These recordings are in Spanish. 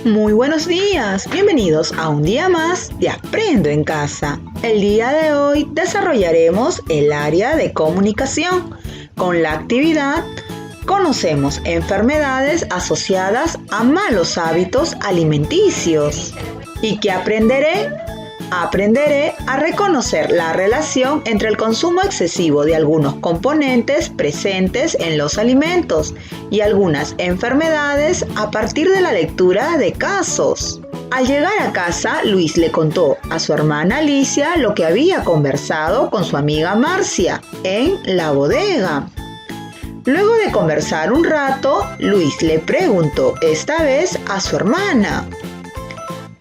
Muy buenos días, bienvenidos a un día más de Aprendo en Casa. El día de hoy desarrollaremos el área de comunicación. Con la actividad conocemos enfermedades asociadas a malos hábitos alimenticios. ¿Y qué aprenderé? Aprenderé a reconocer la relación entre el consumo excesivo de algunos componentes presentes en los alimentos y algunas enfermedades a partir de la lectura de casos. Al llegar a casa, Luis le contó a su hermana Alicia lo que había conversado con su amiga Marcia en la bodega. Luego de conversar un rato, Luis le preguntó esta vez a su hermana: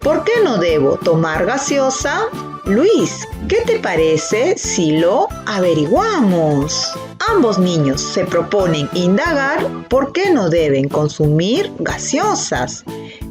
¿por qué no debo tomar gaseosa? Luis, ¿qué te parece si lo averiguamos? Ambos niños se proponen indagar por qué no deben consumir gaseosas.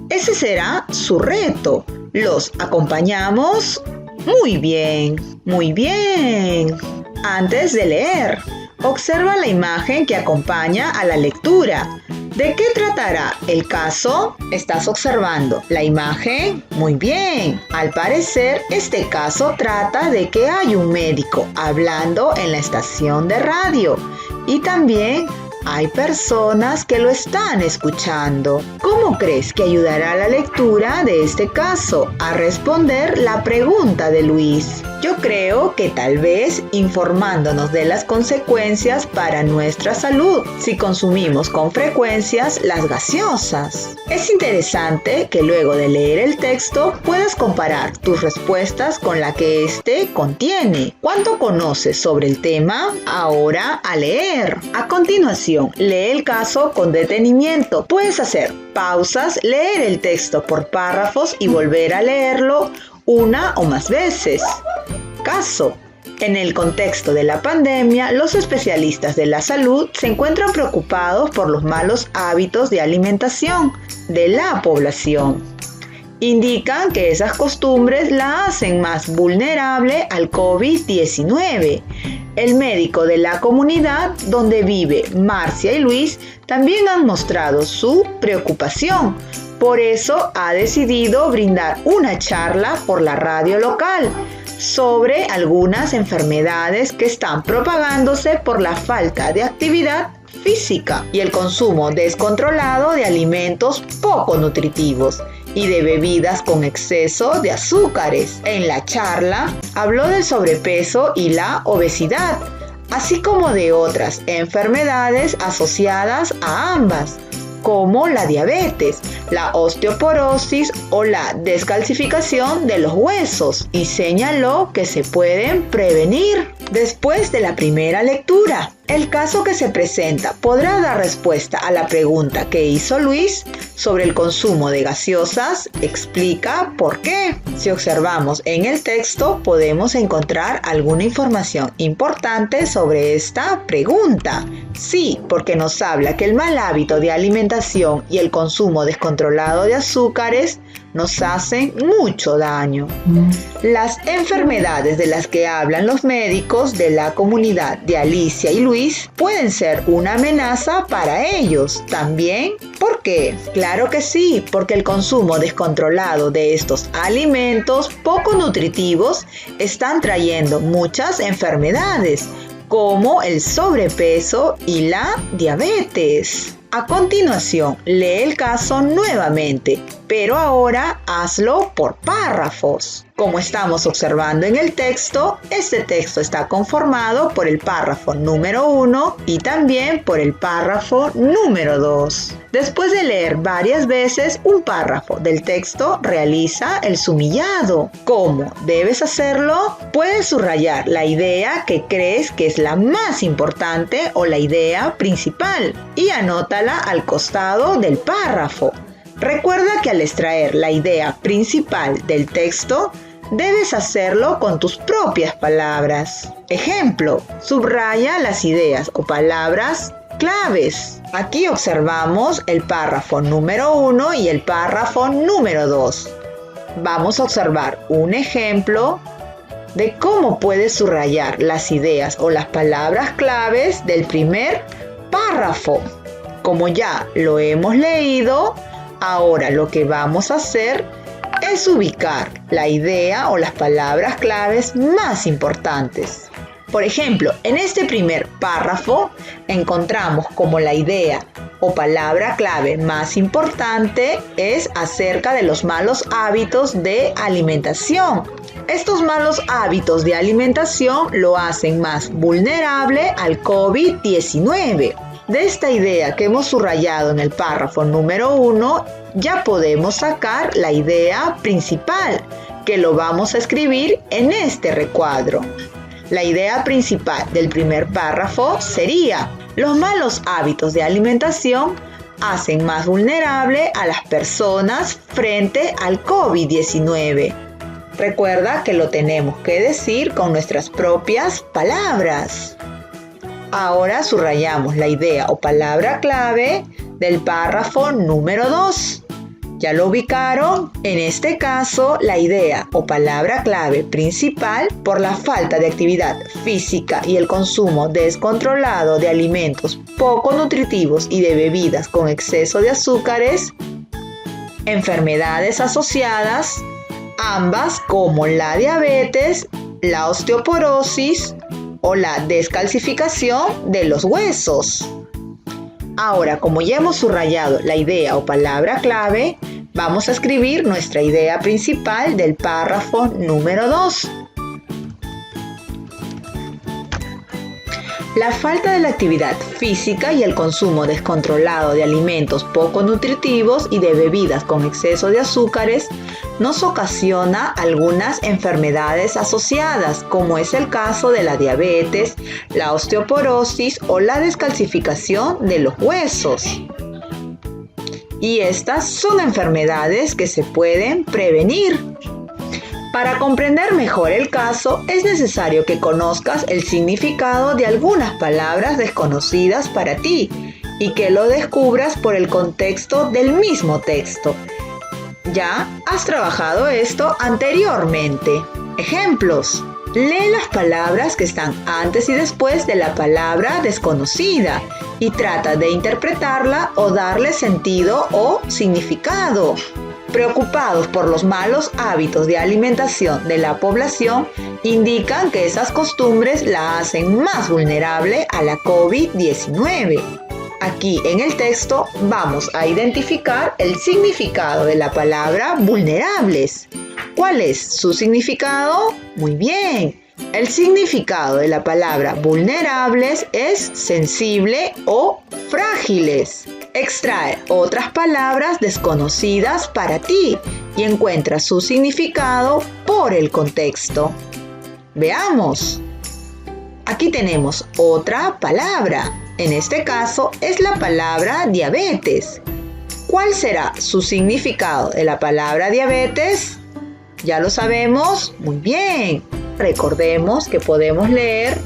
Ese será su reto. ¿Los acompañamos? Muy bien, muy bien. Antes de leer, observa la imagen que acompaña a la lectura. ¿De qué tratará el caso? ¿Estás observando la imagen? Muy bien. Al parecer, este caso trata de que hay un médico hablando en la estación de radio y también hay personas que lo están escuchando. ¿Cómo crees que ayudará la lectura de este caso a responder la pregunta de Luis? Yo creo que tal vez informándonos de las consecuencias para nuestra salud si consumimos con frecuencias las gaseosas. Es interesante que luego de leer el texto puedas comparar tus respuestas con la que éste contiene. ¿Cuánto conoces sobre el tema? Ahora a leer. A continuación, lee el caso con detenimiento. Puedes hacer pausas, leer el texto por párrafos y volver a leerlo una o más veces. Caso. En el contexto de la pandemia, los especialistas de la salud se encuentran preocupados por los malos hábitos de alimentación de la población. Indican que esas costumbres la hacen más vulnerable al COVID-19. El médico de la comunidad donde vive Marcia y Luis también han mostrado su preocupación. Por eso ha decidido brindar una charla por la radio local sobre algunas enfermedades que están propagándose por la falta de actividad física y el consumo descontrolado de alimentos poco nutritivos y de bebidas con exceso de azúcares. En la charla habló del sobrepeso y la obesidad, así como de otras enfermedades asociadas a ambas, como la diabetes, la osteoporosis o la descalcificación de los huesos, y señaló que se pueden prevenir. Después de la primera lectura, el caso que se presenta podrá dar respuesta a la pregunta que hizo Luis sobre el consumo de gaseosas. Explica por qué. Si observamos en el texto, podemos encontrar alguna información importante sobre esta pregunta. Sí, porque nos habla que el mal hábito de alimentación y el consumo descontrolado de azúcares nos hacen mucho daño. Las enfermedades de las que hablan los médicos de la comunidad de Alicia y Luis pueden ser una amenaza para ellos también. ¿Por qué? Claro que sí, porque el consumo descontrolado de estos alimentos poco nutritivos están trayendo muchas enfermedades, como el sobrepeso y la diabetes. A continuación, lee el caso nuevamente, pero ahora hazlo por párrafos. Como estamos observando en el texto, este texto está conformado por el párrafo número 1 y también por el párrafo número 2. Después de leer varias veces un párrafo del texto, realiza el sumillado. ¿Cómo debes hacerlo? Puedes subrayar la idea que crees que es la más importante o la idea principal y anótala al costado del párrafo. Recuerda que al extraer la idea principal del texto, debes hacerlo con tus propias palabras. Ejemplo, subraya las ideas o palabras claves. Aquí observamos el párrafo número 1 y el párrafo número 2. Vamos a observar un ejemplo de cómo puedes subrayar las ideas o las palabras claves del primer párrafo. Como ya lo hemos leído, Ahora lo que vamos a hacer es ubicar la idea o las palabras claves más importantes. Por ejemplo, en este primer párrafo encontramos como la idea o palabra clave más importante es acerca de los malos hábitos de alimentación. Estos malos hábitos de alimentación lo hacen más vulnerable al COVID-19. De esta idea que hemos subrayado en el párrafo número 1, ya podemos sacar la idea principal, que lo vamos a escribir en este recuadro. La idea principal del primer párrafo sería: los malos hábitos de alimentación hacen más vulnerable a las personas frente al COVID-19. Recuerda que lo tenemos que decir con nuestras propias palabras. Ahora subrayamos la idea o palabra clave del párrafo número 2. ¿Ya lo ubicaron? En este caso, la idea o palabra clave principal, por la falta de actividad física y el consumo descontrolado de alimentos poco nutritivos y de bebidas con exceso de azúcares, enfermedades asociadas, ambas como la diabetes, la osteoporosis o la descalcificación de los huesos. Ahora, como ya hemos subrayado la idea o palabra clave, vamos a escribir nuestra idea principal del párrafo número 2. La falta de la actividad física y el consumo descontrolado de alimentos poco nutritivos y de bebidas con exceso de azúcares nos ocasiona algunas enfermedades asociadas, como es el caso de la diabetes, la osteoporosis o la descalcificación de los huesos. Y estas son enfermedades que se pueden prevenir. Para comprender mejor el caso, es necesario que conozcas el significado de algunas palabras desconocidas para ti y que lo descubras por el contexto del mismo texto. Ya has trabajado esto anteriormente. Ejemplos. Lee las palabras que están antes y después de la palabra desconocida y trata de interpretarla o darle sentido o significado. Preocupados por los malos hábitos de alimentación de la población, indican que esas costumbres la hacen más vulnerable a la COVID-19. Aquí en el texto vamos a identificar el significado de la palabra vulnerables. ¿Cuál es su significado? Muy bien. El significado de la palabra vulnerables es sensible o frágiles. Extrae otras palabras desconocidas para ti y encuentra su significado por el contexto. Veamos. Aquí tenemos otra palabra. En este caso es la palabra diabetes. ¿Cuál será su significado de la palabra diabetes? ¿Ya lo sabemos? Muy bien. Recordemos que podemos leer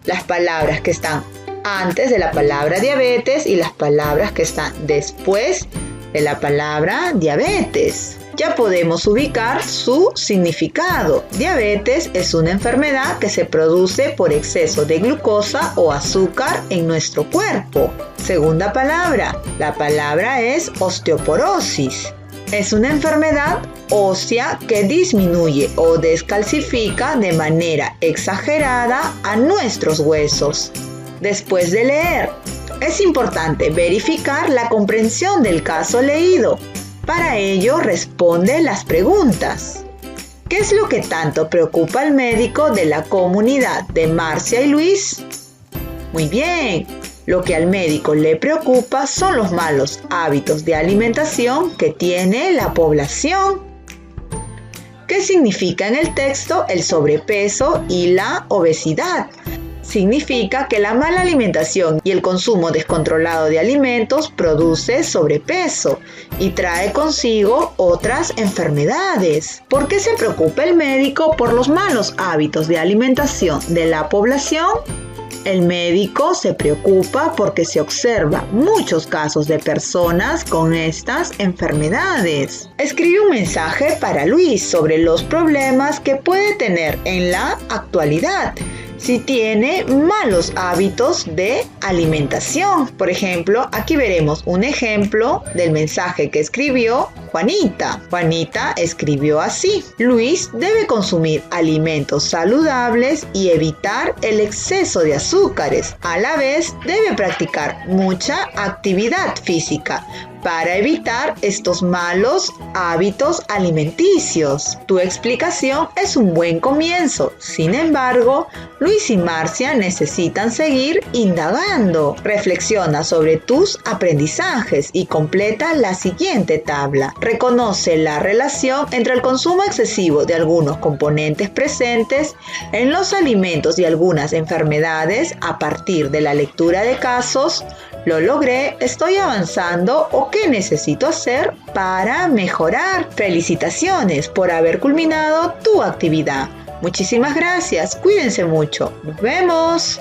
las palabras que están antes de la palabra diabetes y las palabras que están después de la palabra diabetes. Ya podemos ubicar su significado. Diabetes es una enfermedad que se produce por exceso de glucosa o azúcar en nuestro cuerpo. Segunda palabra, la palabra es osteoporosis. Es una enfermedad ósea que disminuye o descalcifica de manera exagerada a nuestros huesos. Después de leer, es importante verificar la comprensión del caso leído. Para ello, responde las preguntas. ¿Qué es lo que tanto preocupa al médico de la comunidad de Marcia y Luis? Muy bien. Lo que al médico le preocupa son los malos hábitos de alimentación que tiene la población. ¿Qué significa en el texto el sobrepeso y la obesidad? Significa que la mala alimentación y el consumo descontrolado de alimentos produce sobrepeso y trae consigo otras enfermedades. ¿Por qué se preocupa el médico por los malos hábitos de alimentación de la población? El médico se preocupa porque se observa muchos casos de personas con estas enfermedades. Escribe un mensaje para Luis sobre los problemas que puede tener en la actualidad si tiene malos hábitos de alimentación. Por ejemplo, aquí veremos un ejemplo del mensaje que escribió Juanita. Juanita escribió así: Luis debe consumir alimentos saludables y evitar el exceso de azúcares. A la vez, debe practicar mucha actividad física para evitar estos malos hábitos alimenticios. Tu explicación es un buen comienzo. Sin embargo, Luis y Marcia necesitan seguir indagando. Reflexiona sobre tus aprendizajes y completa la siguiente tabla. Reconoce la relación entre el consumo excesivo de algunos componentes presentes en los alimentos y algunas enfermedades a partir de la lectura de casos. Lo logré, estoy avanzando o qué necesito hacer para mejorar. Felicitaciones por haber culminado tu actividad. Muchísimas gracias, cuídense mucho. Nos vemos.